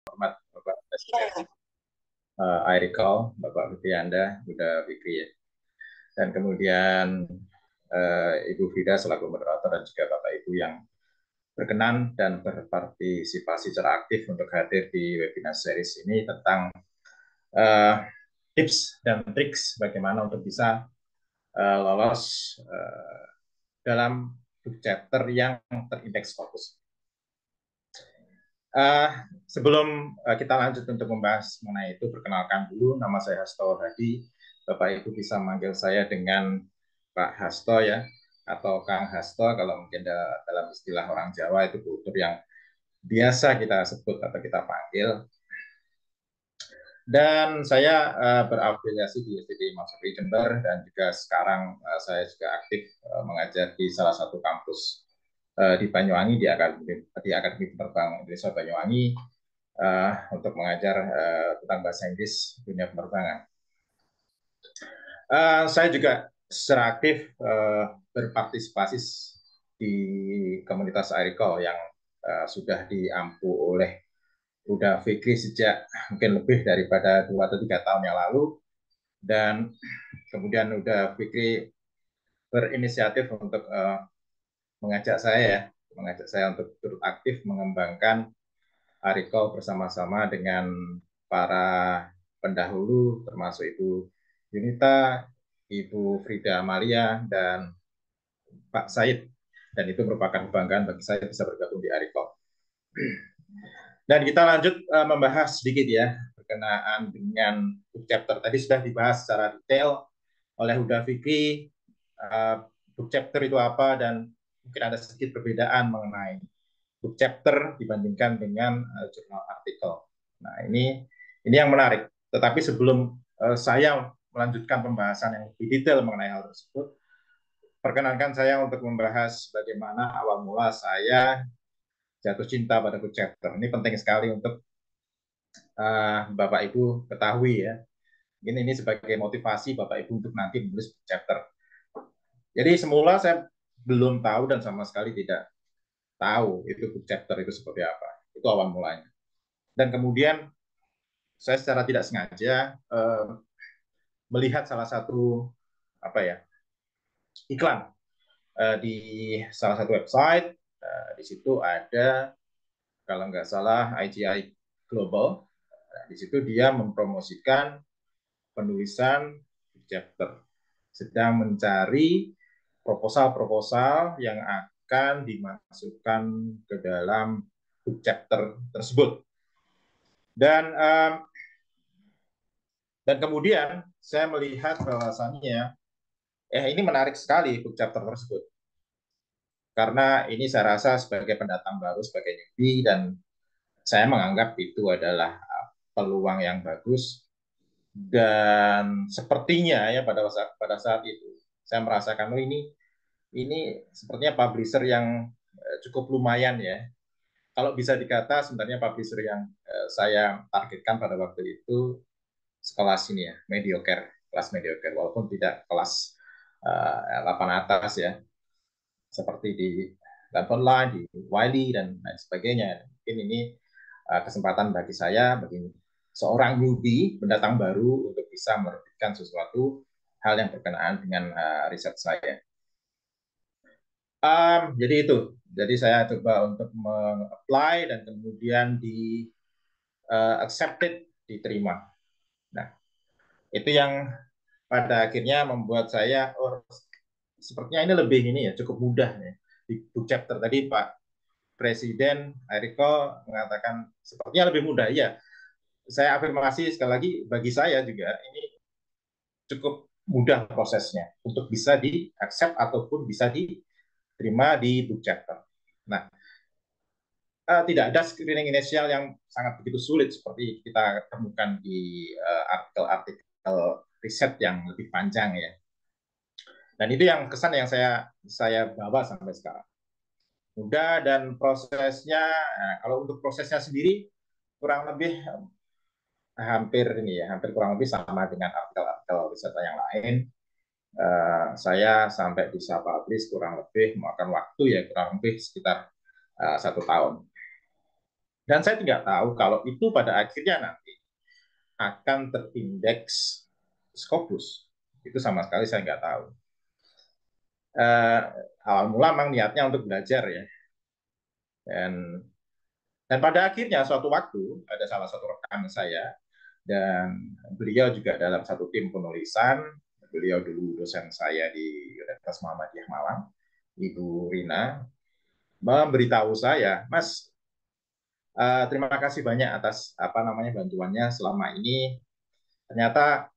hormat Bapak Presiden Airiko, Bapak Fikri Anda, Bunda Fikri ya. Dan kemudian Ibu Frida selaku moderator dan juga Bapak Ibu yang berkenan dan berpartisipasi secara aktif untuk hadir di webinar series ini tentang tips dan triks bagaimana untuk bisa lolos dalam chapter yang terindeks fokus. Sebelum kita lanjut untuk membahas mengenai itu, perkenalkan dulu, nama saya Hasto Hadi. Bapak Ibu bisa manggil saya dengan Pak Hasto ya, atau Kang Hasto kalau mungkin dalam istilah orang Jawa itu kultur yang biasa kita sebut atau kita panggil. Dan saya berafiliasi di STD Mauseri Jember dan juga sekarang saya juga aktif mengajar di salah satu kampus di Banyuwangi di Akademi Penerbang Indonesia Banyuwangi untuk mengajar tentang bahasa Inggris dunia penerbangan. Saya juga secara aktif berpartisipasi di komunitas Airicall yang sudah diampu oleh Bunda Fikri sejak mungkin lebih daripada 2 atau 3 tahun yang lalu, dan kemudian Bunda Fikri berinisiatif untuk mengajak saya untuk turut aktif mengembangkan Airicall bersama-sama dengan para pendahulu termasuk Ibu Yunita, Ibu Frida Amalia, dan Pak Said. Dan itu merupakan kebanggaan bagi saya bisa bergabung di Airicall. Dan kita lanjut membahas sedikit ya berkenaan dengan book chapter. Tadi sudah dibahas secara detail oleh Huda Fikri book chapter itu apa, dan mungkin ada sedikit perbedaan mengenai book chapter dibandingkan dengan jurnal artikel. Nah, ini yang menarik. Tetapi sebelum saya melanjutkan pembahasan yang lebih detail mengenai hal tersebut, perkenankan saya untuk membahas bagaimana awal mula saya jatuh cinta pada book chapter. Ini penting sekali untuk Bapak Ibu ketahui ya. Ini sebagai motivasi Bapak Ibu untuk nanti menulis book chapter. Jadi semula saya belum tahu dan sama sekali tidak tahu itu book chapter itu seperti apa. Itu awal mulanya. Dan kemudian saya secara tidak sengaja melihat salah satu iklan di salah satu website. Di situ ada, kalau nggak salah, IGI Global. Di situ dia mempromosikan penulisan chapter, sedang mencari proposal-proposal yang akan dimasukkan ke dalam book chapter tersebut. Dan kemudian saya melihat bahwasannya ini menarik sekali book chapter tersebut. Karena ini saya rasa sebagai pendatang baru, sebagai newbie, dan saya menganggap itu adalah peluang yang bagus. Dan sepertinya ya pada saat itu saya merasakan ini sepertinya publisher yang cukup lumayan ya. Kalau bisa dikata sebenarnya publisher yang saya targetkan pada waktu itu sekelas ini ya, kelas mediocre, walaupun tidak kelas 8 atas ya, seperti di Lamp Online, di Wiley, dan lain sebagainya. Mungkin ini kesempatan bagi saya, bagi seorang newbie, pendatang baru, untuk bisa menerbitkan sesuatu hal yang berkenaan dengan riset saya. Jadi itu. Jadi saya coba untuk meng-apply dan kemudian di accepted, diterima. Nah, itu yang pada akhirnya membuat saya, sepertinya ini lebih ya, cukup mudah ya. Di book chapter tadi Pak Presiden Eriko mengatakan sepertinya lebih mudah. Ya, saya afirmasi sekali lagi, bagi saya juga ini cukup mudah prosesnya untuk bisa di-accept ataupun bisa diterima di book chapter. Nah, tidak ada screening inisial yang sangat begitu sulit seperti kita temukan di artikel-artikel riset yang lebih panjang ya. Dan itu yang kesan yang saya bawa sampai sekarang. Mudah, dan prosesnya, kalau untuk prosesnya sendiri kurang lebih hampir kurang lebih sama dengan artikel-artikel riset yang lain. Saya sampai bisa publish kurang lebih memakan waktu ya kurang lebih sekitar 1 tahun. Dan saya tidak tahu kalau itu pada akhirnya nanti akan terindeks Scopus. Itu sama sekali saya nggak tahu. Uh, Awal mula memang niatnya untuk belajar ya. Dan dan pada akhirnya suatu waktu ada salah satu rekan saya dan beliau juga dalam satu tim penulisan. Beliau dulu dosen saya di Universitas Muhammadiyah Malang, Ibu Rina, memberitahu saya, Mas, terima kasih banyak atas apa namanya bantuannya selama ini. Ternyata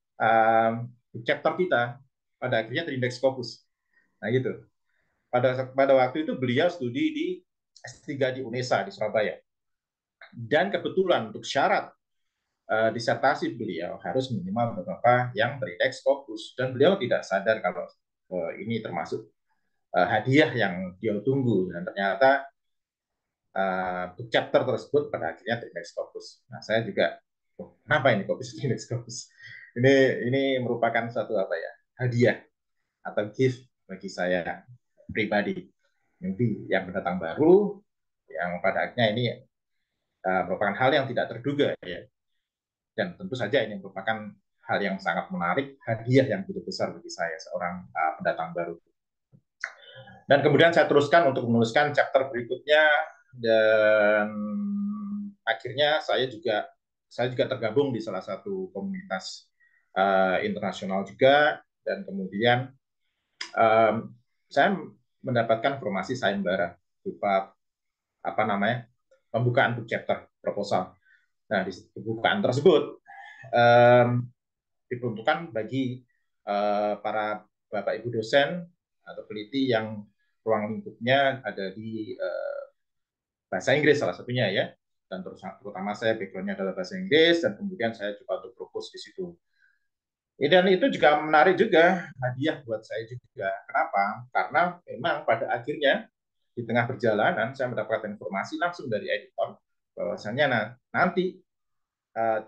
chapter kita pada akhirnya terindeks Scopus. Nah gitu. Pada waktu itu beliau studi di S3 di UNESA di Surabaya. Dan kebetulan untuk syarat disertasi beliau harus minimal beberapa yang terindeks Scopus. Dan beliau tidak sadar kalau ini termasuk hadiah yang dia tunggu. Dan ternyata chapter tersebut pada akhirnya terindeks Scopus. Nah, saya juga, oh, kenapa ini kok bisa terindeks Scopus? Ini merupakan suatu apa ya, hadiah atau gift bagi saya pribadi. Yang pendatang baru, yang pada akhirnya ini merupakan hal yang tidak terduga ya. Dan tentu saja ini merupakan hal yang sangat menarik, hadiah yang begitu besar bagi saya seorang pendatang baru. Dan kemudian saya teruskan untuk menuliskan chapter berikutnya dan akhirnya saya juga tergabung di salah satu komunitas internasional juga dan kemudian saya mendapatkan formasi sayembara berupa apa namanya pembukaan book chapter proposal. Nah di pembukaan tersebut diperuntukkan bagi para bapak ibu dosen atau peneliti yang ruang lingkupnya ada di bahasa Inggris salah satunya ya. Dan terutama saya backgroundnya adalah bahasa Inggris dan kemudian saya coba untuk propose di situ. Dan itu juga menarik juga hadiah buat saya juga. Kenapa? Karena memang pada akhirnya di tengah perjalanan saya mendapatkan informasi langsung dari editor bahwasanya nanti uh,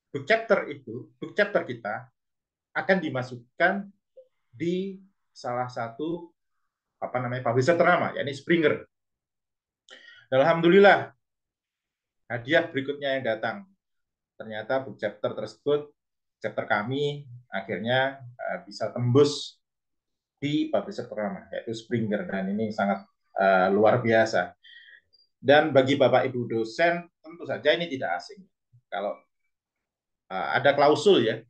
book chapter kita akan dimasukkan di salah satu apa namanya publisher ternama, yakni Springer. Dan alhamdulillah hadiah berikutnya yang datang ternyata book chapter tersebut, chapter kami akhirnya bisa tembus di publisher ternama yaitu Springer dan ini sangat luar biasa. Dan bagi Bapak Ibu dosen tentu saja ini tidak asing. Kalau ada klausul ya,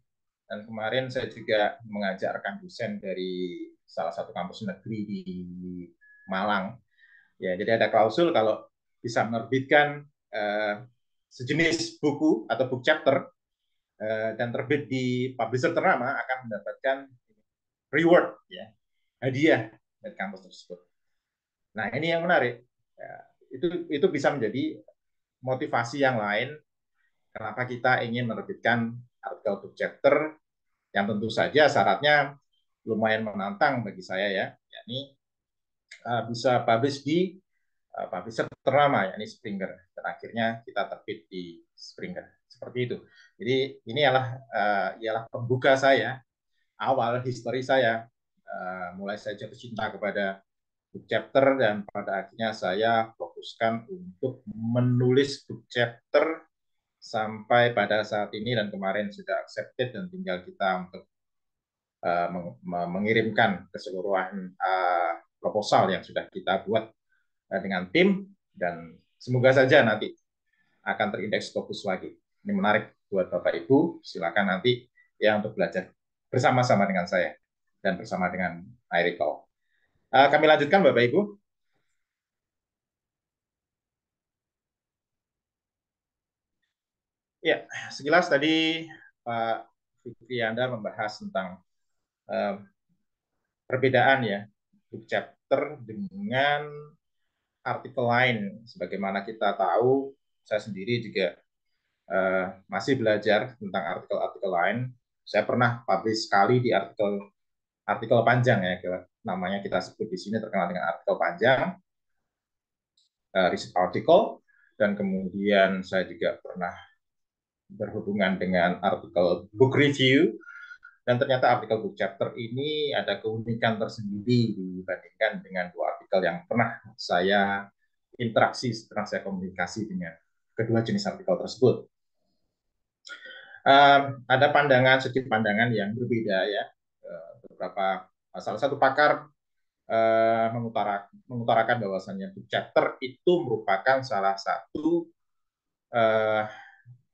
dan kemarin saya juga mengajak rekan dosen dari salah satu kampus negeri di Malang. Ya, jadi ada klausul kalau bisa menerbitkan sejenis buku atau book chapter dan terbit di publisher ternama akan mendapatkan reward ya, hadiah dari kampus tersebut. Nah, ini yang menarik. Ya, itu bisa menjadi motivasi yang lain kenapa kita ingin menerbitkan artikel book chapter yang tentu saja syaratnya lumayan menantang bagi saya ya, yakni bisa publish di publisher ternama yakni Springer dan akhirnya kita terbit di Springer seperti itu. Jadi ini ialah pembuka saya awal history saya mulai saya jatuh cinta kepada book chapter dan pada akhirnya saya fokuskan untuk menulis book chapter sampai pada saat ini dan kemarin sudah accepted dan tinggal kita untuk mengirimkan keseluruhan proposal yang sudah kita buat dengan tim dan semoga saja nanti akan terindeks Scopus lagi. Ini menarik buat Bapak Ibu, silakan nanti ya untuk belajar bersama-sama dengan saya dan bersama dengan iRecall. Kami lanjutkan Bapak Ibu. Ya, sekilas tadi Pak Fikri Anda membahas tentang perbedaan ya book chapter dengan artikel lain. Sebagaimana kita tahu, saya sendiri juga masih belajar tentang artikel-artikel lain. Saya pernah publish sekali di artikel panjang ya, namanya kita sebut di sini terkenal dengan artikel panjang, research article, dan kemudian saya juga pernah berhubungan dengan artikel book review, dan ternyata artikel book chapter ini ada keunikan tersendiri dibandingkan dengan dua artikel yang pernah saya interaksi, pernah saya komunikasi dengan kedua jenis artikel tersebut. Ada segi pandangan yang berbeda ya. Beberapa salah satu pakar mengutarakan bahwasannya book chapter itu merupakan salah satu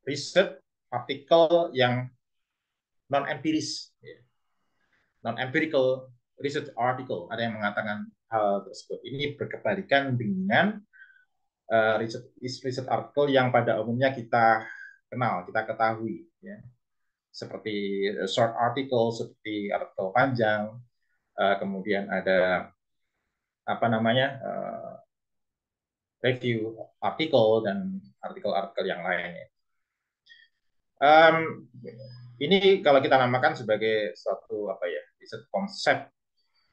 riset artikel yang non empiris, non empirical research article. Ada yang mengatakan hal tersebut. Ini berkebalikan dengan riset artikel yang pada umumnya kita kenal, kita ketahui, ya. Seperti short article, seperti artikel panjang, kemudian ada apa namanya review artikel dan artikel-artikel yang lainnya. Ini kalau kita namakan sebagai suatu apa ya, riset konsep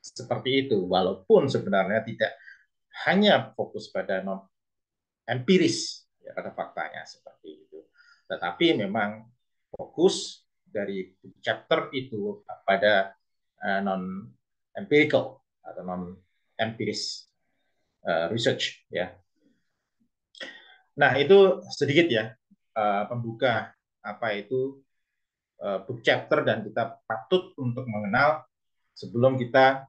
seperti itu, walaupun sebenarnya tidak hanya fokus pada non empiris ya, pada faktanya seperti itu, tetapi memang fokus dari chapter itu pada non empirical atau non empiris research ya. Nah itu sedikit ya pembuka apa itu book chapter, dan kita patut untuk mengenal sebelum kita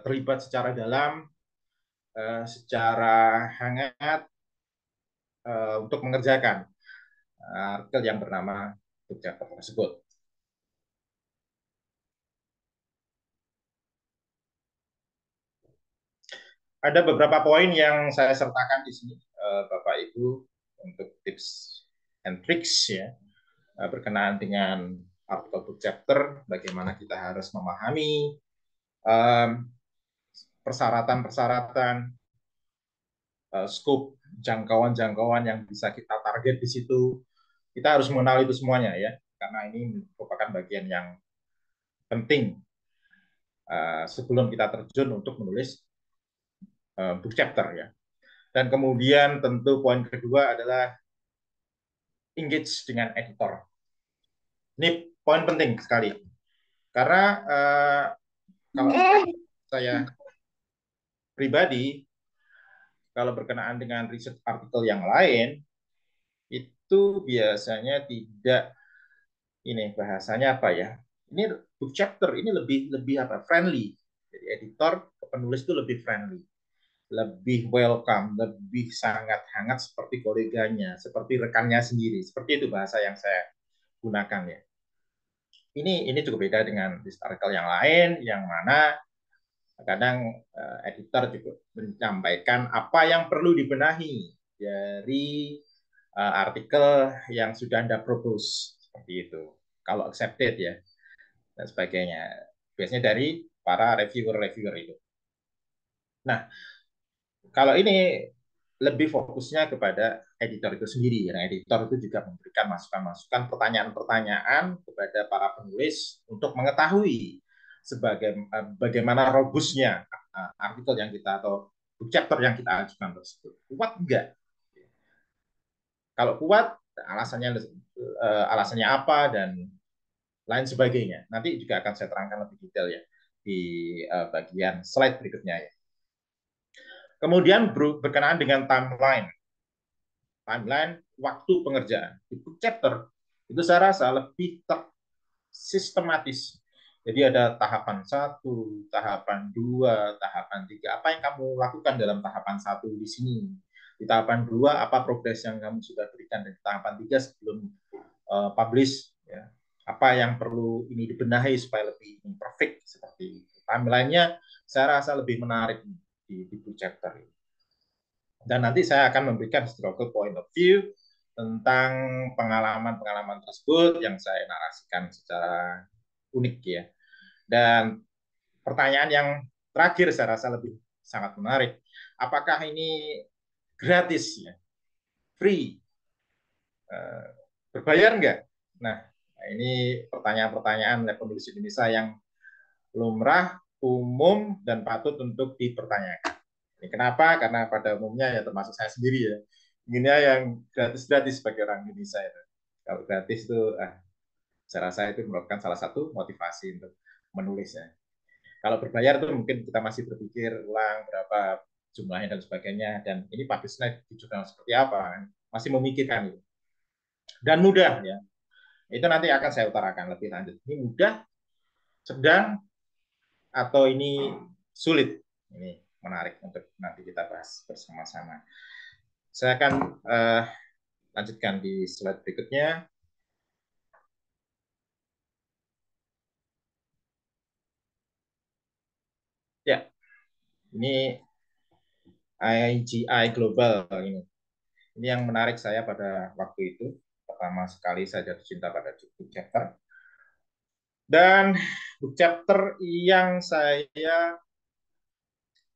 terlibat secara dalam, secara hangat untuk mengerjakan artikel yang bernama book chapter tersebut. Ada beberapa poin yang saya sertakan di sini, Bapak Ibu, untuk tips and tricks ya, berkenaan dengan artikel book chapter, bagaimana kita harus memahami persyaratan-persyaratan, scope, jangkauan-jangkauan yang bisa kita target di situ. Kita harus mengenal itu semuanya ya, karena ini merupakan bagian yang penting sebelum kita terjun untuk menulis book chapter ya. Dan kemudian tentu poin kedua adalah engage dengan editor. Ini poin penting sekali, karena kalau saya pribadi, kalau berkenaan dengan riset artikel yang lain, itu biasanya tidak, ini bahasanya apa ya? Ini book chapter ini lebih apa? Friendly. Jadi editor ke penulis itu lebih friendly, lebih welcome, lebih sangat hangat seperti koleganya, seperti rekannya sendiri. Seperti itu bahasa yang saya gunakan ya. Ini cukup beda dengan artikel yang lain, yang mana kadang editor juga menyampaikan apa yang perlu dibenahi dari artikel yang sudah Anda propose, seperti itu. Kalau accepted ya, dan sebagainya. Biasanya dari para reviewer-reviewer itu. Nah, kalau ini lebih fokusnya kepada editor itu sendiri. Nah, editor itu juga memberikan masukan-masukan, pertanyaan-pertanyaan kepada para penulis untuk mengetahui bagaimana robustnya artikel yang kita atau chapter yang kita ajukan tersebut. Kuat enggak? Kalau kuat, alasannya apa dan lain sebagainya. Nanti juga akan saya terangkan lebih detail ya di bagian slide berikutnya ya. Kemudian berkenaan dengan timeline waktu pengerjaan. Di book chapter itu saya rasa lebih sistematis. Jadi ada tahapan 1, tahapan 2, tahapan 3. Apa yang kamu lakukan dalam tahapan 1 di sini? Di tahapan 2, apa progres yang kamu sudah berikan? Dan di tahapan 3 sebelum publish, ya. Apa yang perlu ini dibenahi supaya lebih perfect, seperti itu. Timeline-nya saya rasa lebih menarik di book chapter ini. Dan nanti saya akan memberikan historical point of view tentang pengalaman-pengalaman tersebut yang saya narasikan secara unik ya. Dan pertanyaan yang terakhir saya rasa lebih sangat menarik. Apakah ini gratis ya? Free? Berbayar enggak? Nah, ini pertanyaan-pertanyaan oleh penulis Indonesia yang lumrah, umum, dan patut untuk dipertanyakan. Ini kenapa? Karena pada umumnya ya termasuk saya sendiri ya, inginnya yang gratis-gratis bagi orang Indonesia itu. Kalau gratis itu, saya rasa itu merupakan salah satu motivasi untuk menulisnya. Kalau berbayar itu mungkin kita masih berpikir ulang berapa jumlahnya dan sebagainya, dan ini publishnya di jurnal seperti apa. masih memikirkan itu. Dan mudah ya. Itu nanti akan saya utarakan lebih lanjut. Ini mudah, sedang, atau ini sulit. Ini menarik untuk nanti kita bahas bersama-sama. Saya akan lanjutkan di slide berikutnya. Ya, ini IGI Global ini. Ini yang menarik saya pada waktu itu. Pertama sekali saya jatuh cinta pada book chapter. Dan book chapter yang saya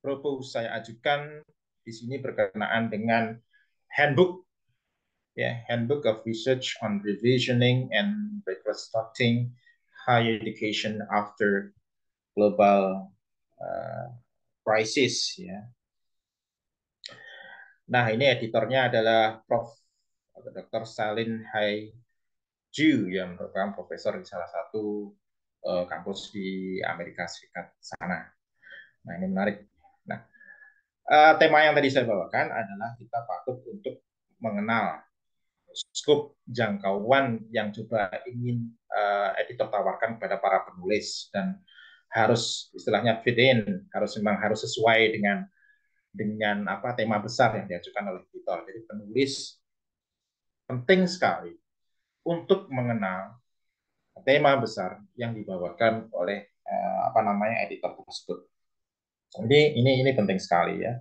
propose, saya ajukan di sini berkenaan dengan handbook, ya, Handbook of Research on Revisioning and Reconstructing Higher Education After Global Crisis, ya. Nah, ini editornya adalah Prof. Dr. Salin Hai Ju yang merupakan profesor di salah satu kampus di Amerika Serikat sana. Nah, ini menarik. Nah, tema yang tadi saya bawakan adalah kita patut untuk mengenal skop jangkauan yang coba ingin editor tawarkan kepada para penulis, dan harus istilahnya fit in, memang harus sesuai dengan apa tema besar yang diajukan oleh editor. Jadi penulis penting sekali untuk mengenal tema besar yang dibawakan oleh apa namanya editor tersebut. Jadi ini penting sekali ya.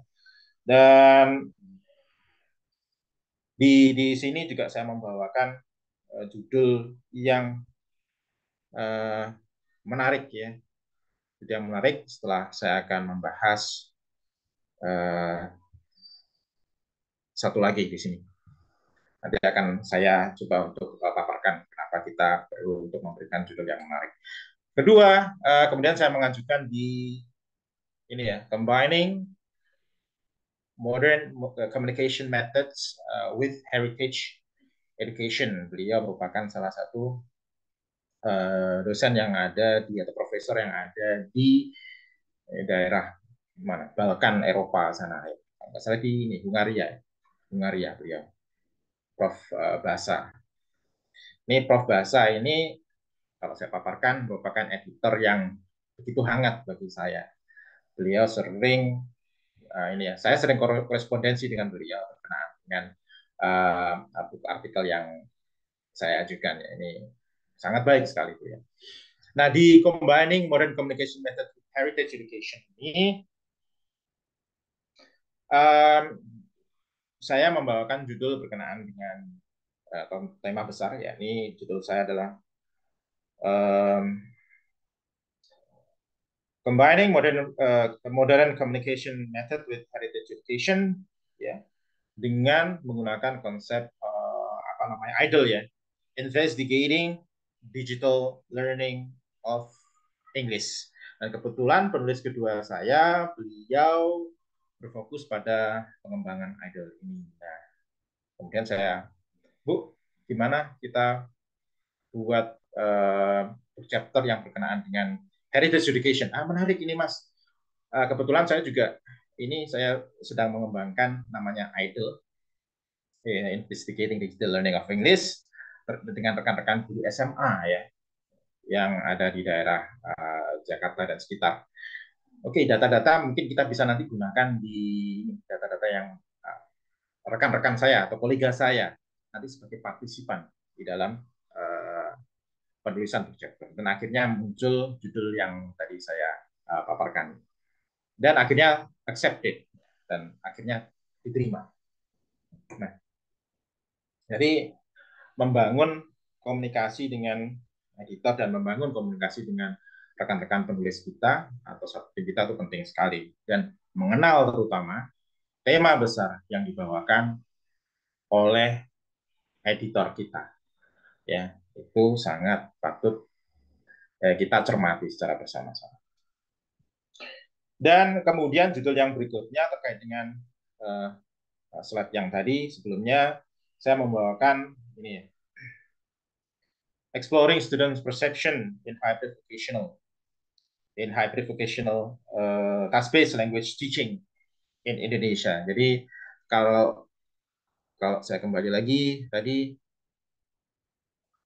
Dan di sini juga saya membawakan judul yang menarik ya. Jadi yang menarik setelah saya akan membahas satu lagi di sini. Nanti akan saya coba untuk paparkan kenapa kita perlu untuk memberikan judul yang menarik. Kedua, kemudian saya mengajukan di ini ya, combining modern communication methods with heritage education. Beliau merupakan salah satu dosen yang ada di atau profesor yang ada di daerah mana Balkan Eropa sana ya. Nggak salah di ini Hungaria beliau, Prof Basa. Ini Prof Basa ini kalau saya paparkan merupakan editor yang begitu hangat bagi saya. Beliau sering ini ya, saya sering korespondensi dengan beliau berkenaan dengan artikel yang saya ajukan ya. Ini sangat baik sekali itu ya. Nah, di combining modern communication method with heritage education ini saya membawakan judul berkenaan dengan tema besar, yakni judul saya adalah combining modern communication method with heritage education, ya, dengan menggunakan konsep apa namanya IDLE ya, investigating digital learning of English. Dan kebetulan penulis kedua saya, beliau berfokus pada pengembangan IDLE ini. Nah, kemudian saya, Bu, gimana kita buat chapter yang berkenaan dengan heritage education? Menarik ini, Mas. Kebetulan saya juga saya sedang mengembangkan namanya IDLE, Investigating Digital Learning of English, dengan rekan-rekan guru SMA ya, yang ada di daerah Jakarta dan sekitar. Oke, data-data mungkin kita bisa nanti gunakan di data-data yang rekan-rekan saya atau kolega saya nanti sebagai partisipan di dalam penulisan chapter. Dan akhirnya muncul judul yang tadi saya paparkan. Dan akhirnya accepted dan akhirnya diterima. Nah, jadi membangun komunikasi dengan editor dan membangun komunikasi dengan rekan-rekan penulis kita atau subjek kita itu penting sekali, dan mengenal terutama tema besar yang dibawakan oleh editor kita ya, itu sangat patut kita cermati secara bersama-sama. Dan kemudian judul yang berikutnya terkait dengan slide yang tadi sebelumnya, saya membawakan ini, exploring students' perception in hybrid vocational task-based language teaching in Indonesia. Jadi kalau kalau saya kembali lagi tadi,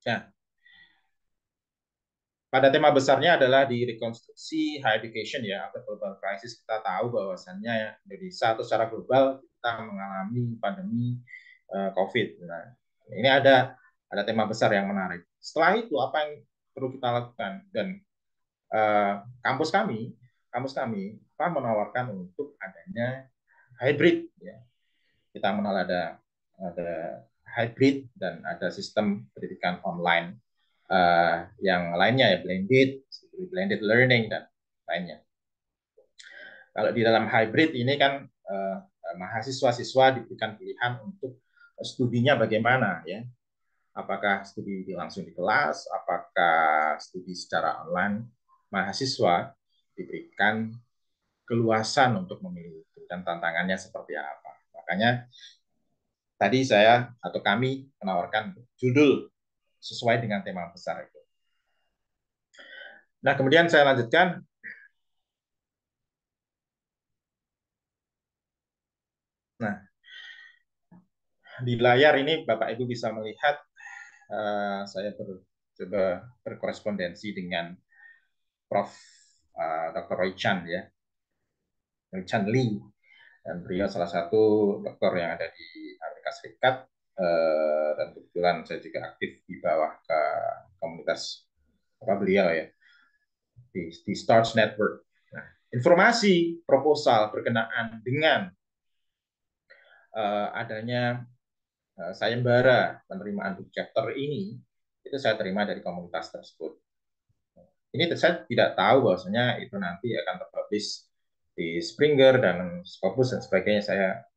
ya, pada tema besarnya adalah di rekonstruksi higher education ya atau global crisis. Kita tahu bahwasannya Indonesia atau secara global kita mengalami pandemi COVID. Nah, ini ada tema besar yang menarik. Setelah itu apa yang perlu kita lakukan? Dan kampus kami apa menawarkan untuk adanya hybrid ya. Kita mengenal ada hybrid dan ada sistem pendidikan online yang lainnya ya blended learning dan lainnya. Kalau di dalam hybrid ini kan mahasiswa-siswa diberikan pilihan untuk studinya bagaimana ya. Apakah studi langsung di kelas, apakah studi secara online. Mahasiswa diberikan keluasan untuk memilih itu dan tantangannya seperti apa. Makanya tadi saya atau kami menawarkan judul sesuai dengan tema besar itu. Nah, kemudian saya lanjutkan. Nah, di layar ini Bapak Ibu bisa melihat saya coba berkorespondensi dengan Prof. Dr. Roy Chan ya, Roy Chan Lee, dan beliau salah satu dokter yang ada di Amerika Serikat dan kebetulan saya juga aktif di bawah ke komunitas apa beliau ya di Stars Network. Nah, informasi proposal berkenaan dengan adanya sayembara penerimaan book chapter ini itu saya terima dari komunitas tersebut. Ini saya tidak tahu bahwasanya itu nanti akan terpublish di Springer dan Scopus dan sebagainya.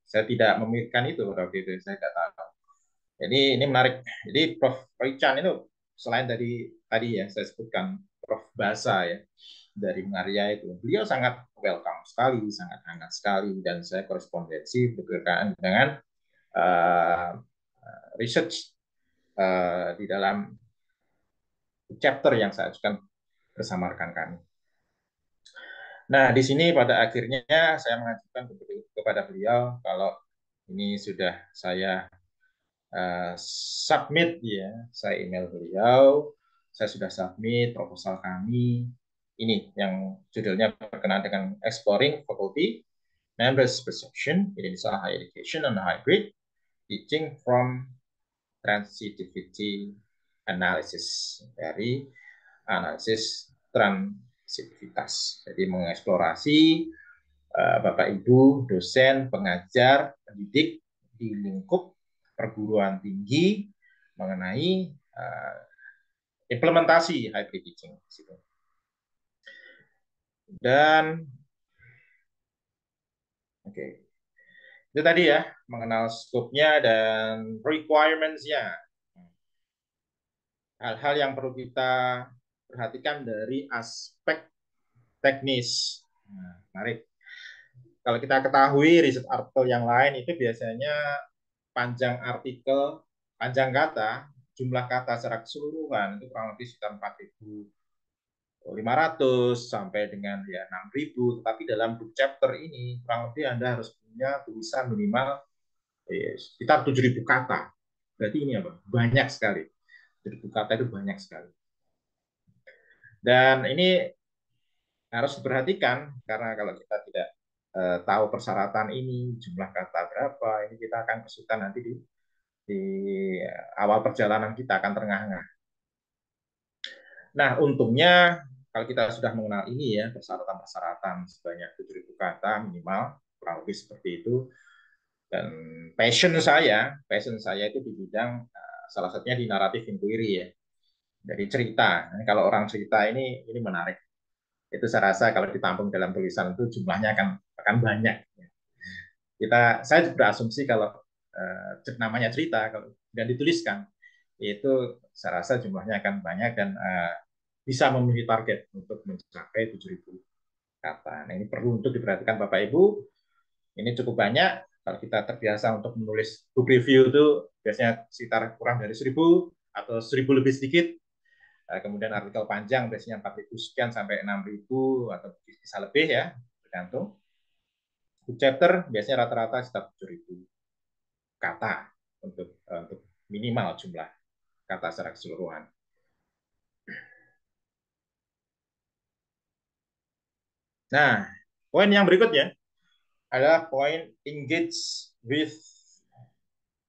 Saya tidak memikirkan itu pada waktu itu, saya tidak tahu. Jadi ini menarik. Jadi Prof. Roy Chan itu selain dari tadi ya saya sebutkan Prof. Basa ya dari Mengaria itu, beliau sangat welcome sekali, sangat hangat sekali, dan saya korespondensi berkaitan dengan uh, research di dalam chapter yang saya ajukan bersama rekan kami. Nah, di sini pada akhirnya saya mengajukan kepada beliau kalau ini sudah saya submit ya, saya email beliau, saya sudah submit proposal kami, ini yang judulnya berkenaan dengan Exploring Faculty Members Perception Indonesia Higher Education on Hybrid Teaching from Transitivity Analysis, dari analisis transitivitas. Jadi mengeksplorasi Bapak Ibu dosen, pengajar, pendidik di lingkup perguruan tinggi mengenai implementasi hybrid teaching. Dan oke, okay, itu tadi ya mengenal skopnya dan requirements-nya. Hal-hal yang perlu kita perhatikan dari aspek teknis. Nah, menarik. Kalau kita ketahui riset artikel yang lain itu biasanya panjang artikel, panjang kata, jumlah kata secara keseluruhan itu kurang lebih sekitar 4.500 sampai dengan ya 6.000. Tetapi dalam book chapter ini kurang lebih Anda harus punya tulisan minimal sekitar 7.000 kata. Berarti ini apa? Banyak sekali. 7.000 kata itu banyak sekali. Dan ini harus diperhatikan karena kalau kita tidak tahu persyaratan ini, jumlah kata berapa, ini kita akan kesulitan nanti di awal perjalanan kita akan terengah-engah. Nah, untungnya kalau kita sudah mengenal ini ya, persyaratan-persyaratan sebanyak 7.000 kata minimal, kurang lebih seperti itu. Dan passion saya itu di bidang salah satunya di naratif inquiry ya, dari cerita. Nah, kalau orang cerita ini menarik. Itu saya rasa kalau ditampung dalam tulisan itu jumlahnya akan banyak. Saya berasumsi kalau namanya cerita kalau dan dituliskan itu saya rasa jumlahnya akan banyak dan bisa memenuhi target untuk mencapai 7.000 kata. Nah, ini perlu untuk diperhatikan Bapak Ibu. Ini cukup banyak. Kalau kita terbiasa untuk menulis book review itu biasanya sekitar kurang dari 1.000 atau 1.000 lebih sedikit. Kemudian artikel panjang biasanya 4.000 sekian sampai 6.000 atau bisa lebih ya, tergantung. Book chapter biasanya rata-rata sekitar 7.000 kata. untuk minimal jumlah kata secara keseluruhan. Nah, poin yang berikutnya adalah poin engage with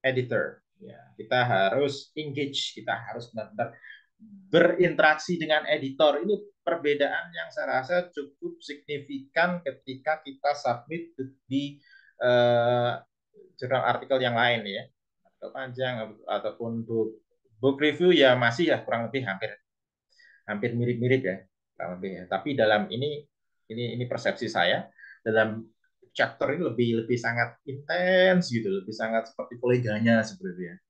editor. Ya, kita harus engage, kita harus benar-benar berinteraksi dengan editor. Ini perbedaan yang saya rasa cukup signifikan ketika kita submit di jurnal artikel yang lain ya, artikel panjang ataupun book review ya masih ya kurang lebih hampir hampir mirip-mirip ya kurang lebih ya. Tapi dalam ini persepsi saya dalam chapter ini lebih lebih sangat intens gitu, lebih sangat seperti koleganya sebenarnya.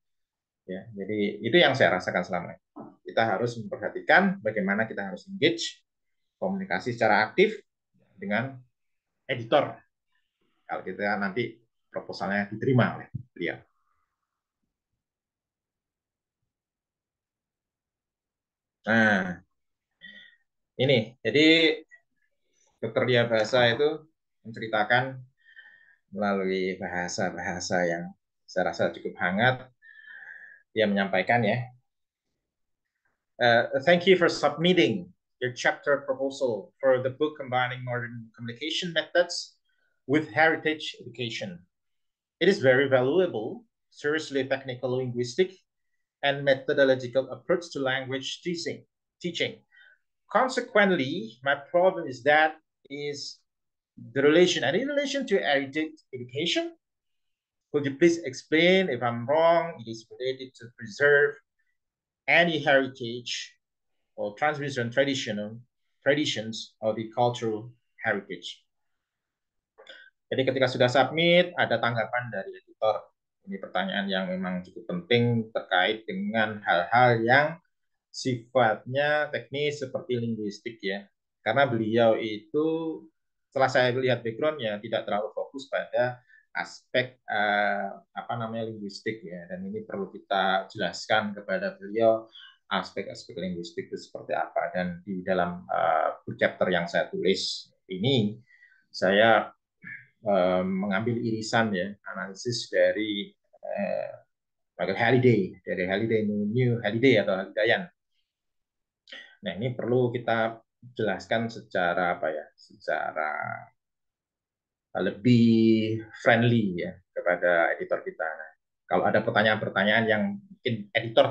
Ya, jadi itu yang saya rasakan selama ini. Kita harus memperhatikan bagaimana kita harus engage, komunikasi secara aktif dengan editor. Kalau kita nanti proposalnya diterima oleh beliau. Nah, ini jadi Dokter Dia Bahasa itu menceritakan melalui bahasa-bahasa yang saya rasa cukup hangat. Dia menyampaikan ya, thank you for submitting your chapter proposal for the book combining modern communication methods with heritage education. It is very valuable, seriously technical linguistic and methodological approach to language teaching. Consequently, my problem is that is the relation and in relation to heritage education. Could you please explain if I'm wrong? It is related to preserve any heritage or transmission traditions or the cultural heritage. Jadi ketika sudah submit, ada tanggapan dari editor. Ini pertanyaan yang memang cukup penting terkait dengan hal-hal yang sifatnya teknis seperti linguistik ya. Karena beliau itu, setelah saya lihat backgroundnya, tidak terlalu fokus pada aspek apa namanya linguistik ya. Dan ini perlu kita jelaskan kepada beliau aspek-aspek linguistik itu seperti apa. Dan di dalam chapter yang saya tulis ini, saya mengambil irisan ya analisis dari Michael Halliday dari Halliday New Halliday atau Hallidayan. Nah ini perlu kita jelaskan secara apa ya, secara lebih friendly ya kepada editor kita. Nah, kalau ada pertanyaan-pertanyaan yang mungkin editor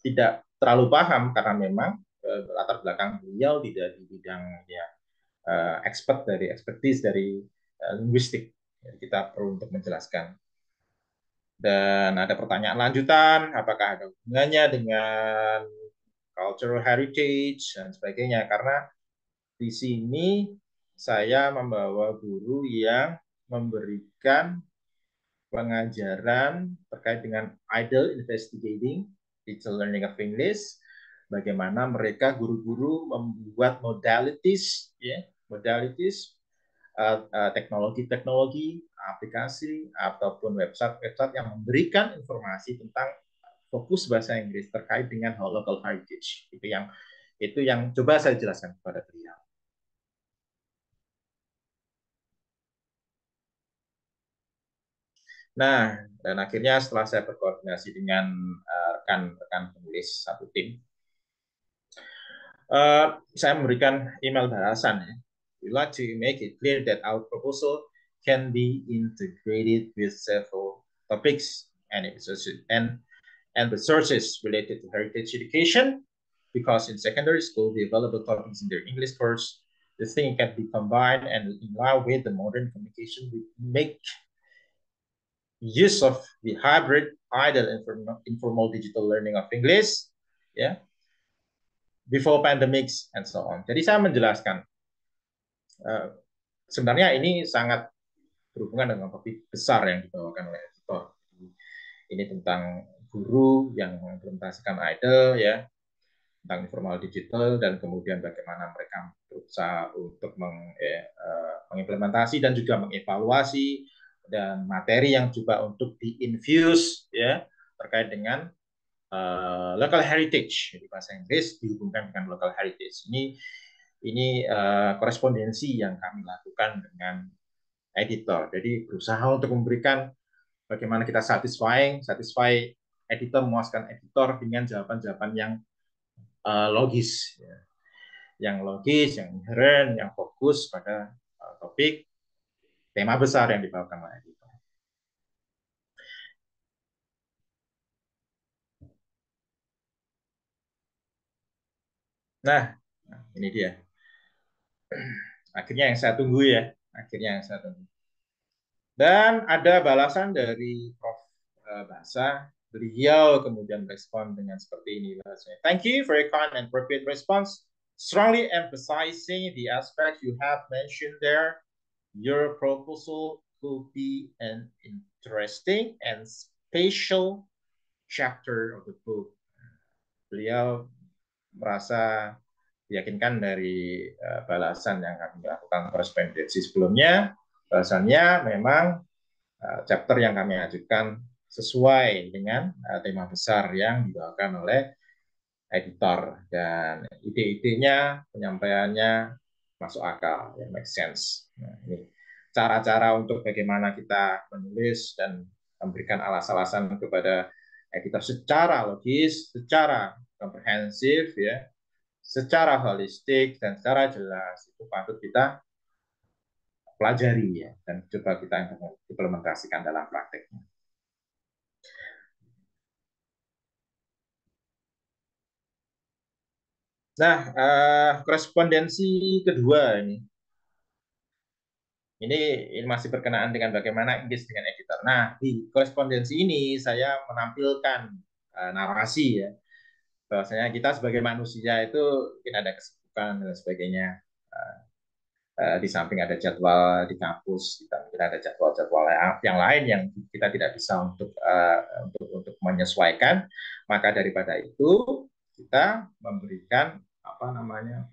tidak terlalu paham karena memang latar belakang beliau tidak di bidang ya expertise dari linguistik. Jadi kita perlu untuk menjelaskan. Dan ada pertanyaan lanjutan, apakah ada hubungannya dengan cultural heritage dan sebagainya. Karena di sini saya membawa guru yang memberikan pengajaran terkait dengan idle investigating digital learning of English, bagaimana mereka guru-guru membuat modalities ya, modalities teknologi-teknologi, aplikasi ataupun website-website yang memberikan informasi tentang fokus bahasa Inggris terkait dengan local heritage. Itu yang coba saya jelaskan kepada beliau. Nah, dan akhirnya setelah saya berkoordinasi dengan rekan-rekan penulis satu tim, saya memberikan email balasan. Ya. We like to make it clear that our proposal can be integrated with several topics and resources related to heritage education, because in secondary school, the available topics in their English course, the thing can be combined and in line with the modern communication, we make use of the hybrid idle informal digital learning of English, ya, before pandemics and so on. Jadi saya menjelaskan, sebenarnya ini sangat berhubungan dengan topik besar yang dibawakan oleh editor. Ini tentang guru yang mengimplementasikan idle, ya, tentang informal digital dan kemudian bagaimana mereka berusaha untuk mengimplementasi dan juga mengevaluasi dan materi yang juga untuk diinfuse ya terkait dengan local heritage. Jadi bahasa Inggris dihubungkan dengan local heritage. Ini korespondensi yang kami lakukan dengan editor. Jadi berusaha untuk memberikan bagaimana kita satisfy editor, memuaskan editor dengan jawaban-jawaban yang logis, ya. Yang logis, yang inherent, yang fokus pada topik tema besar yang dibawakan oleh editor. Nah, ini dia. Akhirnya yang saya tunggu ya. Akhirnya yang saya tunggu. Dan ada balasan dari Prof. Bahasa. Beliau kemudian respon dengan seperti ini. Thank you for your kind and appropriate response. Strongly emphasizing the aspects you have mentioned there. Your proposal could be an interesting and special chapter of the book. Beliau merasa diyakinkan dari balasan yang kami lakukan korespondensi sebelumnya, balasannya memang chapter yang kami ajukan sesuai dengan tema besar yang dibawakan oleh editor, dan ide-idenya, penyampaiannya masuk akal, ya, make sense. Nah, ini cara-cara untuk bagaimana kita menulis dan memberikan alasan-alasan kepada editor secara logis, secara komprehensif, ya, secara holistik dan secara jelas, itu patut kita pelajari, ya, dan coba kita implementasikan dalam prakteknya. Nah, korespondensi kedua ini masih berkenaan dengan bagaimana engage dengan editor. Nah, di korespondensi ini saya menampilkan narasi, ya, bahwasanya kita sebagai manusia itu mungkin ada kesibukan dan sebagainya. Di samping ada jadwal di kampus, kita mungkin ada jadwal-jadwal yang lain yang kita tidak bisa untuk menyesuaikan. Maka daripada itu kita memberikan apa namanya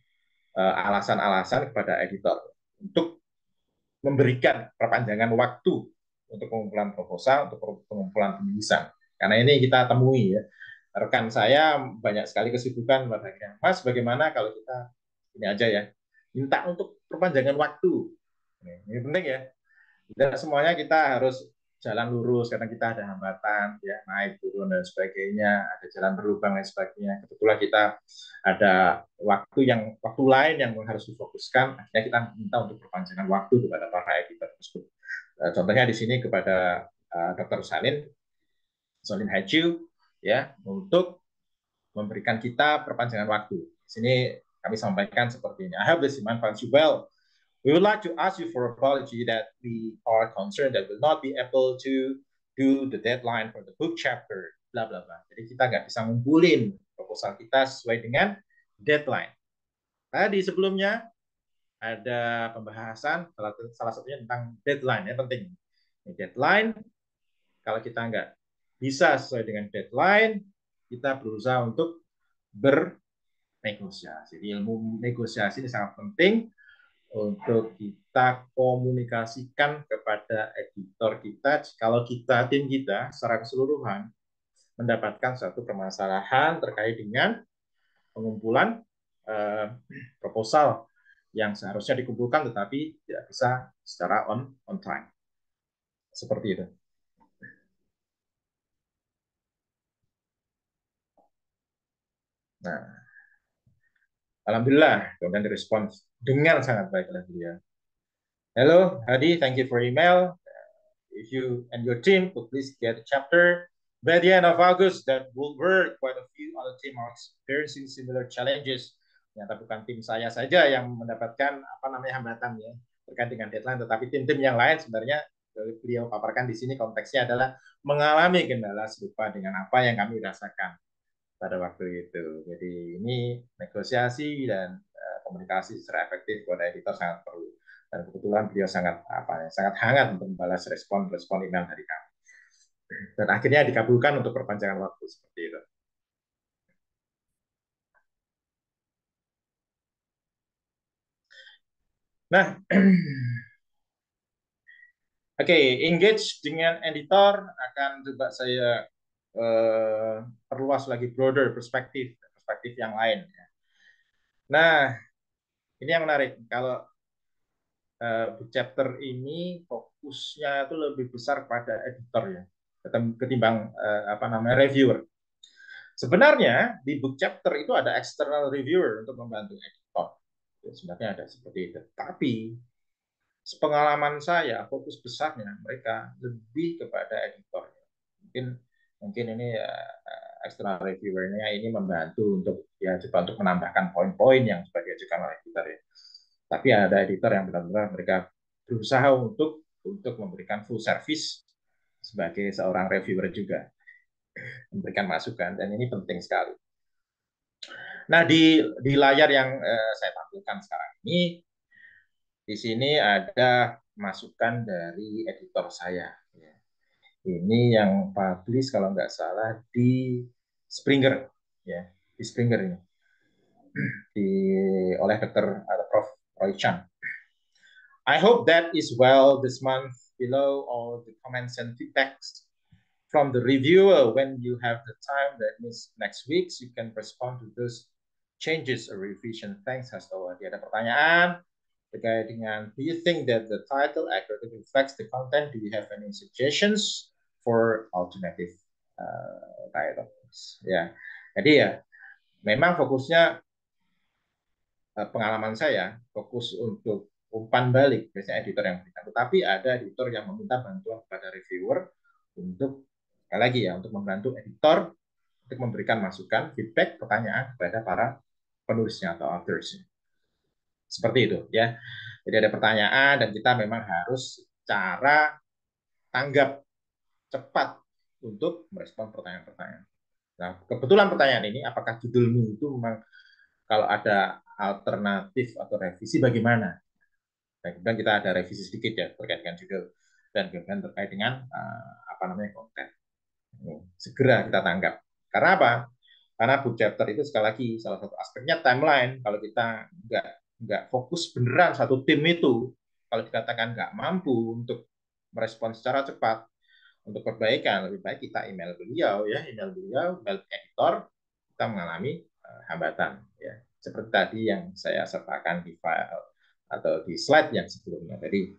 alasan-alasan kepada editor untuk memberikan perpanjangan waktu untuk pengumpulan proposal, untuk pengumpulan penulisan. Karena ini kita temui, ya, rekan saya banyak sekali kesibukan, Mas, bagaimana kalau kita ini aja ya, minta untuk perpanjangan waktu. Ini penting ya. Tidak semuanya kita harus jalan lurus karena kita ada hambatan, ya, naik turun dan sebagainya, ada jalan berlubang dan sebagainya. Kebetulan kita ada waktu lain yang harus difokuskan, akhirnya kita minta untuk perpanjangan waktu kepada para editor tersebut. Contohnya di sini kepada Dr. Solin Hajiu, ya, untuk memberikan kita perpanjangan waktu. Di sini kami sampaikan seperti ini. I hope this finds you well. We would like to ask you for apology that we are concerned that we'll not be able to do the deadline for the book chapter, bla bla bla. Jadi kita nggak bisa ngumpulin proposal kita sesuai dengan deadline. Tadi sebelumnya ada pembahasan salah satunya tentang deadline, ya, penting. Deadline, kalau kita nggak bisa sesuai dengan deadline, kita berusaha untuk bernegosiasi. Jadi ilmu negosiasi ini sangat penting untuk kita komunikasikan kepada editor kita kalau tim kita secara keseluruhan mendapatkan suatu permasalahan terkait dengan pengumpulan proposal yang seharusnya dikumpulkan tetapi tidak bisa secara on time. Seperti itu. Nah, alhamdulillah kemudian direspon dengan sangat baik oleh beliau. Hello, Hadi, thank you for email. If you and your team could please get a chapter by the end of August, that will work. Quite a few other team are experiencing similar challenges. Ternyata bukan tim saya saja yang mendapatkan hambatan, ya, terkait dengan deadline, tetapi tim-tim yang lain sebenarnya beliau paparkan di sini konteksnya adalah mengalami kendala serupa dengan apa yang kami rasakan pada waktu itu. Jadi ini negosiasi dan komunikasi secara efektif kepada editor sangat perlu. Dan kebetulan beliau sangat hangat untuk membalas respon email dari kami. Dan akhirnya dikabulkan untuk perpanjangan waktu seperti itu. Nah, oke, engage dengan editor akan coba saya perluas lagi broader perspektif yang lain. Nah, ini yang menarik. Kalau chapter ini fokus fokusnya itu lebih besar pada editor ya, ketimbang apa namanya reviewer. Sebenarnya di book chapter itu ada external reviewer untuk membantu editor. Ya, sebenarnya ada seperti itu. Tapi sepengalaman saya fokus besarnya mereka lebih kepada editor. Mungkin mungkin ini external reviewernya ini membantu untuk ya coba untuk menambahkan poin-poin yang sebagai ajukan oleh editor ya. Tapi ada editor yang benar-benar mereka berusaha untuk memberikan full service sebagai seorang reviewer juga, memberikan masukan, dan ini penting sekali. Nah, di layar yang saya tampilkan sekarang ini, di sini ada masukan dari editor saya. Ini yang publish kalau nggak salah di Springer, ya, di Springer ini, oleh Dr. Prof. Roy Chan. I hope that is well this month. Below all the comments and feedbacks from the reviewer when you have the time, that means next week, you can respond to those changes or revision. Thanks, Hastowa. Ada pertanyaan terkait dengan, do you think that the title accurately reflects the content? Do you have any suggestions for alternative titles? Ya, jadi ya memang fokusnya pengalaman saya fokus untuk umpan balik, biasanya editor yang berikan. Tetapi ada editor yang meminta bantuan kepada reviewer untuk, sekali lagi ya, untuk membantu editor untuk memberikan masukan, feedback, pertanyaan kepada para penulisnya atau authors. Seperti itu ya. Jadi ada pertanyaan dan kita memang harus cara tanggap cepat untuk merespon pertanyaan-pertanyaan. Nah, kebetulan pertanyaan ini, apakah judulmu itu memang kalau ada alternatif atau revisi bagaimana? Dan kemudian kita ada revisi sedikit ya terkait dengan judul dan kemudian terkait dengan apa namanya konten. Segera kita tanggap. Karena apa? Karena book chapter itu sekali lagi salah satu aspeknya timeline. Kalau kita nggak fokus beneran satu tim itu, kalau dikatakan nggak mampu untuk merespon secara cepat untuk perbaikan, lebih baik kita email beliau ya, email editor, kita mengalami hambatan ya. Seperti tadi yang saya sertakan di file atau di slide yang sebelumnya tadi.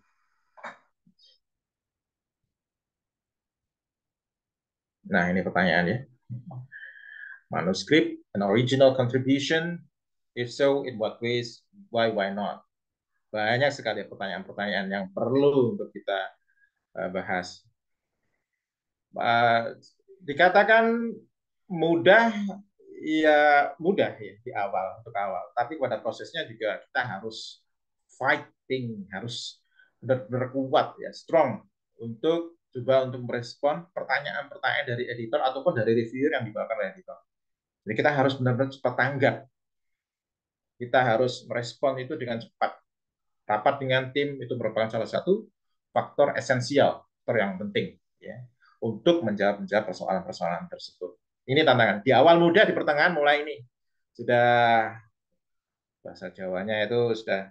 Nah, ini pertanyaannya. Manuscript, an original contribution? If so, in what ways? Why not? Banyak sekali pertanyaan-pertanyaan yang perlu untuk kita bahas. Dikatakan mudah, ya mudah ya di awal, untuk awal. Tapi pada prosesnya juga kita harus fighting, harus benar-benar kuat ya, strong untuk coba untuk merespon pertanyaan-pertanyaan dari editor ataupun dari reviewer yang dibawakan oleh editor. Jadi kita harus benar-benar cepat tanggap. Kita harus merespon itu dengan cepat. Rapat dengan tim itu merupakan salah satu faktor esensial, faktor yang penting ya, untuk menjawab persoalan-persoalan tersebut. Ini tantangan. Di awal mudah, di pertengahan mulai ini sudah, bahasa Jawanya itu sudah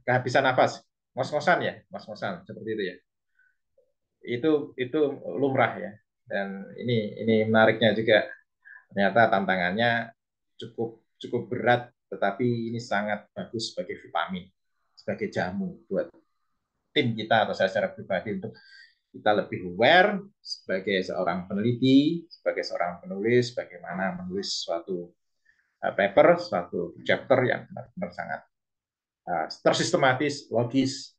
kehabisan nafas, ngos-ngosan ya, ngos-ngosan seperti itu ya. Itu lumrah ya. Dan ini menariknya juga, ternyata tantangannya cukup cukup berat, tetapi ini sangat bagus sebagai vitamin, sebagai jamu buat tim kita atau saya secara pribadi untuk kita lebih aware sebagai seorang peneliti, sebagai seorang penulis, bagaimana menulis suatu paper, suatu chapter yang benar-benar sangat tersistematis, logis,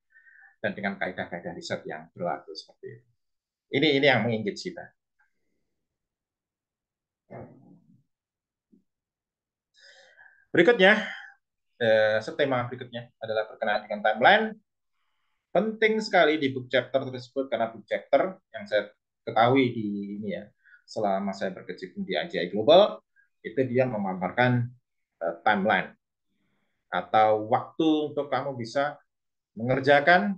dan dengan kaidah-kaidah riset yang berlaku seperti itu. Ini yang menginggit kita. Berikutnya, setema berikutnya adalah berkenaan dengan timeline. Penting sekali di book chapter tersebut, karena book chapter yang saya ketahui di ini ya, selama saya berkecimpung di IGI Global, itu dia memaparkan timeline atau waktu untuk kamu bisa mengerjakan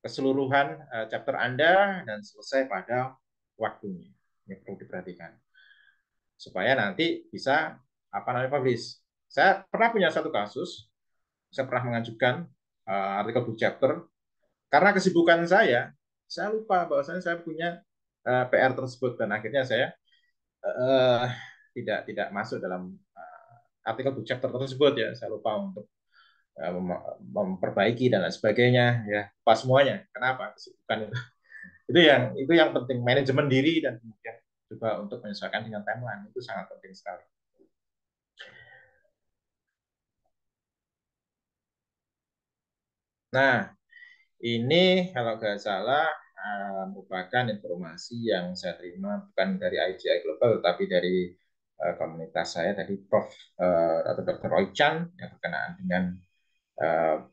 keseluruhan chapter Anda dan selesai pada waktunya. Ini perlu diperhatikan supaya nanti bisa apa namanya publish. Saya pernah punya satu kasus, saya pernah mengajukan artikel book chapter karena kesibukan saya lupa bahwasanya saya punya PR tersebut dan akhirnya saya tidak masuk dalam artikel book chapter tersebut ya. Saya lupa untuk memperbaiki dan lain sebagainya, ya pas semuanya. Kenapa? Kesibukan itu yang penting, manajemen diri dan kemudian juga untuk menyesuaikan dengan timeline itu sangat penting sekali. Nah, ini kalau nggak salah merupakan informasi yang saya terima bukan dari IGI Global, tapi dari komunitas saya tadi, Prof. Atau Dr. Roy Chan, yang berkenaan dengan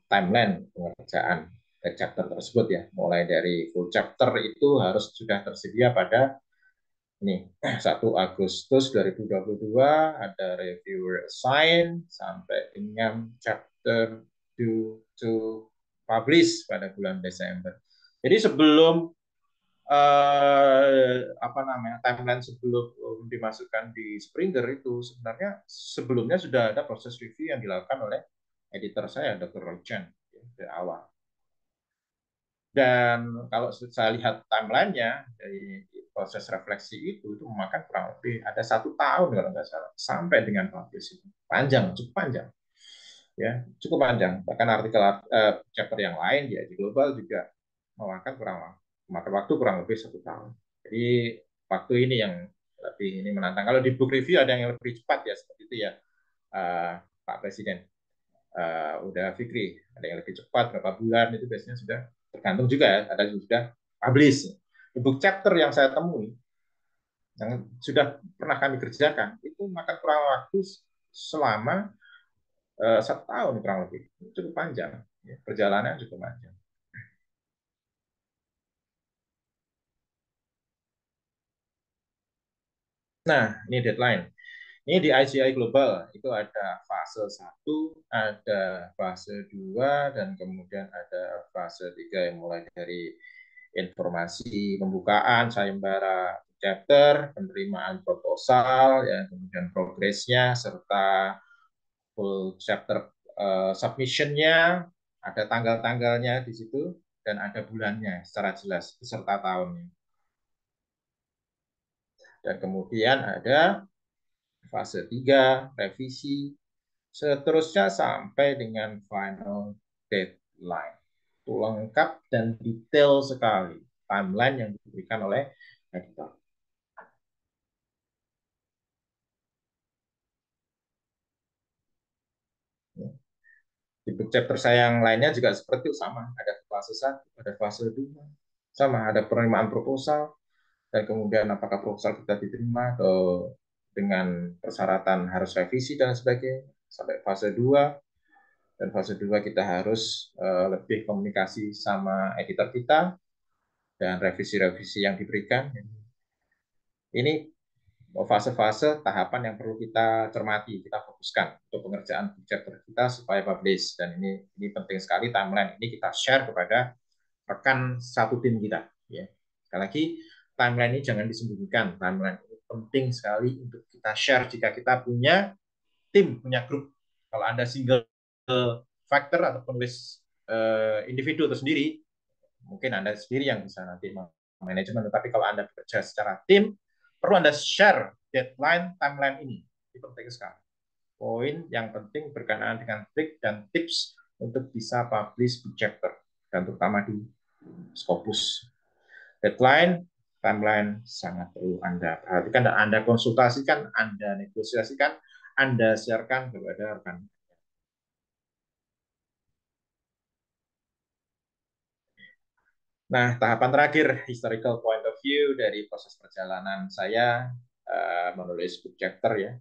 timeline pengerjaan dari chapter tersebut, ya. Mulai dari full chapter itu harus sudah tersedia pada ini 1 Agustus 2022, ada reviewer assign sampai dengan chapter to publish pada bulan Desember. Jadi sebelum apa namanya, timeline sebelum dimasukkan di Springer itu sebenarnya sebelumnya sudah ada proses review yang dilakukan oleh editor saya, Dr. Roy Chen, ya, dari awal. Dan kalau saya lihat timelinenya dari proses refleksi itu memakan kurang lebih ada 1 tahun kalau nggak salah sampai dengan publish itu, panjang, cukup panjang, ya cukup panjang. Bahkan artikel chapter yang lain di global juga memakan waktu kurang lebih 1 tahun. Jadi waktu ini yang lebih ini menantang. Kalau di book review ada yang lebih cepat, ya seperti itu, ya Pak Presiden. Udah Fikri, ada yang lebih cepat berapa bulan itu biasanya sudah tergantung juga, ya, ada yang sudah publish. Book chapter yang saya temui yang sudah pernah kami kerjakan itu makan kurang waktu selama 1 tahun kurang lebih, cukup panjang, ya, perjalanan cukup panjang. Nah, ini deadline. Ini di ICI Global itu ada fase 1, ada fase 2, dan kemudian ada fase 3 yang mulai dari informasi pembukaan sayembara chapter, penerimaan proposal, ya, kemudian progresnya, serta full chapter submissionnya, ada tanggal-tanggalnya di situ, dan ada bulannya secara jelas beserta tahunnya. Dan kemudian ada fase 3 revisi, seterusnya sampai dengan final deadline. Itu lengkap dan detail sekali timeline yang diberikan oleh editor. Di chapter saya yang lainnya juga seperti itu, sama. Ada fase 1, ada fase 2, sama. Ada penerimaan proposal, dan kemudian apakah proposal kita diterima atau dengan persyaratan harus revisi dan sebagainya, sampai fase 2. Dan fase 2 kita harus lebih komunikasi sama editor kita dan revisi-revisi yang diberikan. Ini fase-fase tahapan yang perlu kita cermati, kita fokuskan untuk pengerjaan chapter kita supaya publish. Dan ini penting sekali, timeline ini kita share kepada rekan satu tim kita. Ya. Sekali lagi, timeline ini jangan disembunyikan. Timeline ini penting sekali untuk kita share jika kita punya tim, punya grup. Kalau Anda single factor atau penulis individu itu sendiri, mungkin Anda sendiri yang bisa nanti manajemen. Tetapi kalau Anda bekerja secara tim, perlu Anda share deadline, timeline ini. Ini penting sekali. Poin yang penting berkenaan dengan trik dan tips untuk bisa publish book chapter, dan terutama di Scopus. Deadline, timeline sangat perlu Anda perhatikan dan Anda konsultasikan, Anda negosiasikan, Anda sharekan kepada rekan. Nah, tahapan terakhir, historical point of view dari proses perjalanan saya menulis book chapter, ya.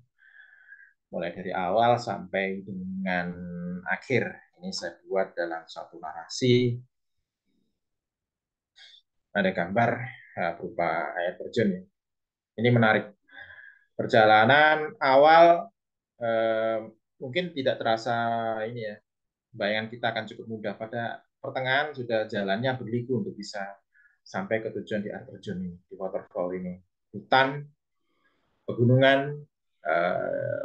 Mulai dari awal sampai dengan akhir. Ini saya buat dalam satu narasi. Ada gambar berupa air terjun, ya. Ini menarik. Perjalanan awal mungkin tidak terasa ini, ya. Bayangan kita akan cukup mudah. Pada pertengahan sudah jalannya berliku untuk bisa sampai ke tujuan di air terjun ini, di waterfall ini. Hutan, pegunungan,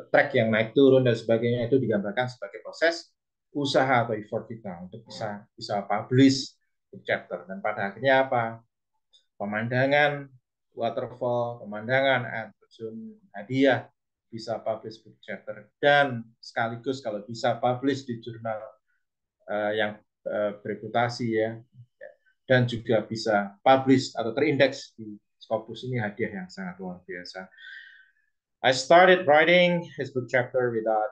trek yang naik turun dan sebagainya itu digambarkan sebagai proses usaha atau effort kita untuk bisa publish chapter. Dan pada akhirnya apa? Pemandangan waterfall, pemandangan air terjun, hadiah bisa publish book chapter, dan sekaligus kalau bisa publish di jurnal yang bereputasi ya, dan juga bisa publish atau terindeks di Scopus. Ini hadiah yang sangat luar biasa. I started writing his book chapter without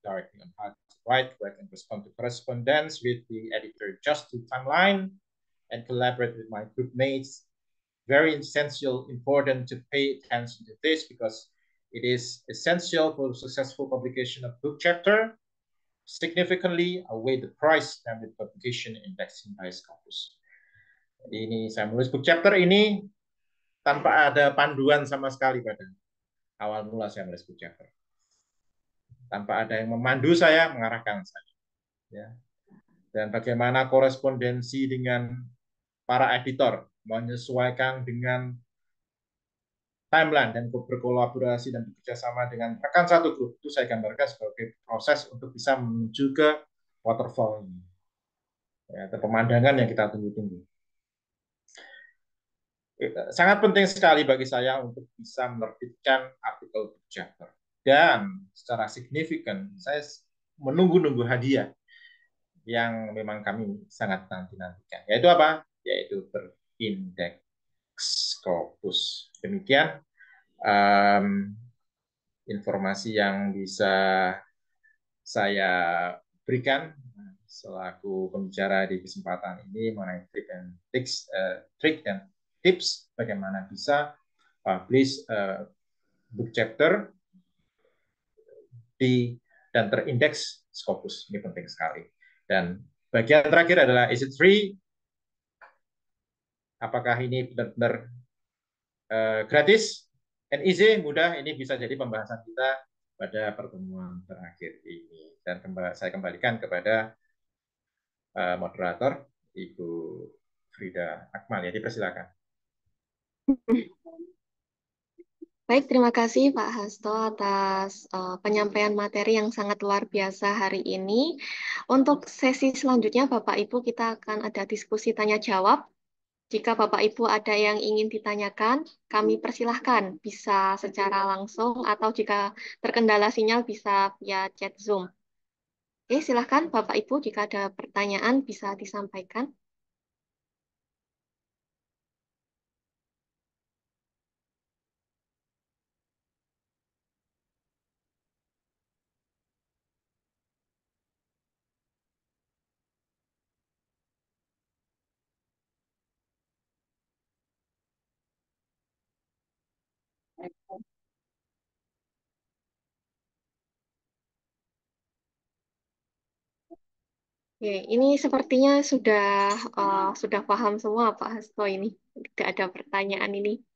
directing on how to write, and respond to correspondence with the editor just to timeline and collaborate with my group mates. Very essential, important to pay attention to this because it is essential for the successful publication of book chapter. Significantly outweigh the price and the publication indexing by Scopus. Ini saya menulis book chapter ini tanpa ada panduan sama sekali pada awal mula saya menulis book chapter. Tanpa ada yang memandu saya, mengarahkan saya. Ya. Dan bagaimana korespondensi dengan para editor, menyesuaikan dengan timeline dan berkolaborasi dan bekerja sama dengan rekan satu grup, itu saya gambarkan sebagai proses untuk bisa menuju ke waterfall ini. Ya, atau pemandangan yang kita tunggu-tunggu. Sangat penting sekali bagi saya untuk bisa menerbitkan artikel book chapter. Dan secara signifikan, saya menunggu-nunggu hadiah yang memang kami sangat nanti-nantikan. Yaitu apa? Yaitu berindeks Scopus. Demikian informasi yang bisa saya berikan selaku pembicara di kesempatan ini mengenai trik dan tips bagaimana bisa publish book chapter di dan terindeks Scopus. Ini penting sekali. Dan bagian terakhir adalah is it free? Apakah ini benar-benar gratis and easy, mudah? Ini bisa jadi pembahasan kita pada pertemuan terakhir ini. Dan saya kembalikan kepada moderator, Ibu Frida Akmal. Ya, dipersilakan. Baik, terima kasih Pak Hasto atas penyampaian materi yang sangat luar biasa hari ini. Untuk sesi selanjutnya, Bapak Ibu, kita akan ada diskusi tanya-jawab. Jika Bapak Ibu ada yang ingin ditanyakan, kami persilahkan bisa secara langsung atau jika terkendala sinyal bisa via chat Zoom. Oke, silahkan Bapak Ibu jika ada pertanyaan bisa disampaikan. Oke, ini sepertinya sudah paham semua Pak Hasto ini. Tidak ada pertanyaan ini.